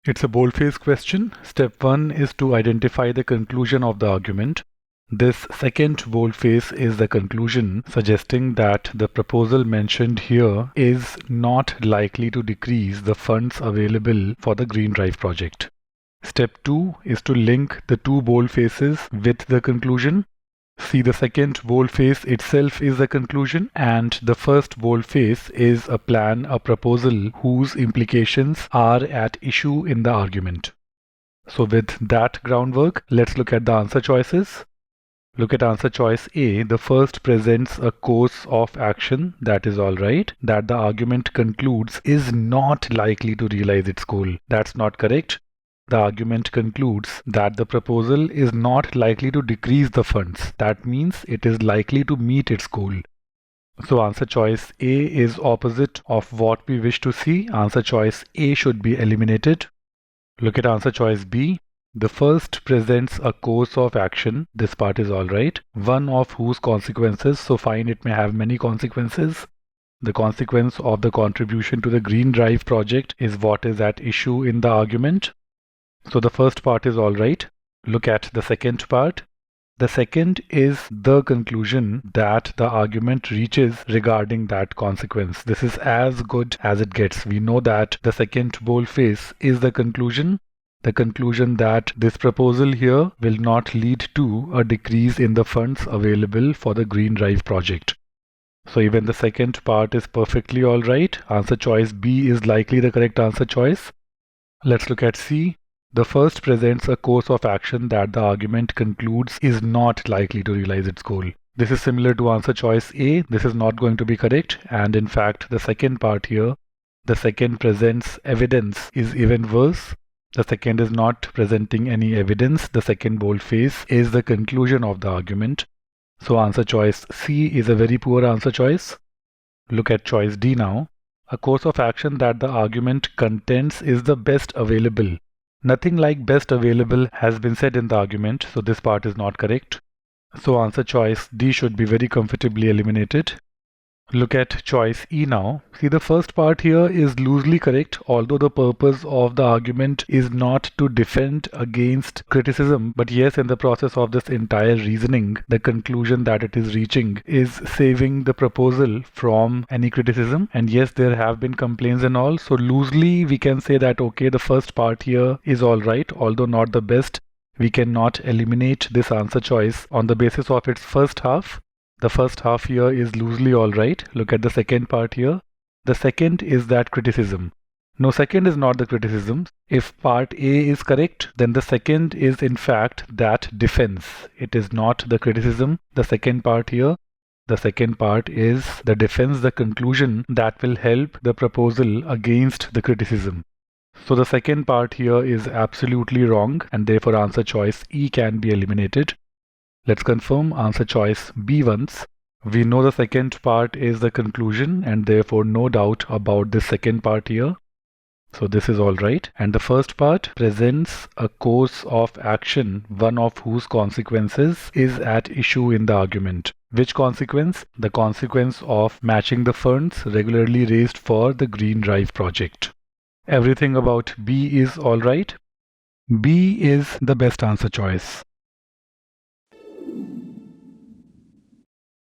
It's a boldface question. Step 1 is to identify the conclusion of the argument. This second boldface is the conclusion, suggesting that the proposal mentioned here is not likely to decrease the funds available for the Green Drive project. Step 2 is to link the two boldfaces with the conclusion. See, the second boldface itself is the conclusion, and the first boldface is a plan, a proposal whose implications are at issue in the argument. So with that groundwork, let's look at the answer choices. Look at answer choice A. The first presents a course of action that is alright, that the argument concludes is not likely to realize its goal. That's not correct. The argument concludes that the proposal is not likely to decrease the funds. That means it is likely to meet its goal. So answer choice A is opposite of what we wish to see. Answer choice A should be eliminated. Look at answer choice B. The first presents a course of action. This part is alright. One of whose consequences, so fine, it may have many consequences. The consequence of the contribution to the Green Drive project is what is at issue in the argument. So the first part is alright. Look at the second part. The second is the conclusion that the argument reaches regarding that consequence. This is as good as it gets. We know that the second boldface is the conclusion that this proposal here will not lead to a decrease in the funds available for the Green Drive project. So even the second part is perfectly alright. Answer choice B is likely the correct answer choice. Let's look at C. The first presents a course of action that the argument concludes is not likely to realize its goal. This is similar to answer choice A. This is not going to be correct, and in fact the second part here, the second presents evidence, is even worse. The second is not presenting any evidence. The second boldface is the conclusion of the argument. So answer choice C is a very poor answer choice. Look at choice D now. A course of action that the argument contends is the best available. Nothing like best available has been said in the argument, so this part is not correct. So answer choice D should be very comfortably eliminated. Look at choice E now. See, the first part here is loosely correct, although the purpose of the argument is not to defend against criticism. But yes, in the process of this entire reasoning, the conclusion that it is reaching is saving the proposal from any criticism. And yes, there have been complaints and all. So loosely, we can say that, okay, the first part here is all right, although not the best. We cannot eliminate this answer choice on the basis of its first half. The first half here is loosely alright. Look at the second part here. The second is that criticism. No, second is not the criticism. If part A is correct, then the second is in fact that defense. It is not the criticism. The second part here, the second part is the defense, the conclusion that will help the proposal against the criticism. So the second part here is absolutely wrong, and therefore answer choice E can be eliminated. Let's confirm answer choice B once. We know the second part is the conclusion, and therefore no doubt about this second part here. So this is all right. And the first part presents a course of action, one of whose consequences is at issue in the argument. Which consequence? The consequence of matching the funds regularly raised for the Green Drive project. Everything about B is all right. B is the best answer choice.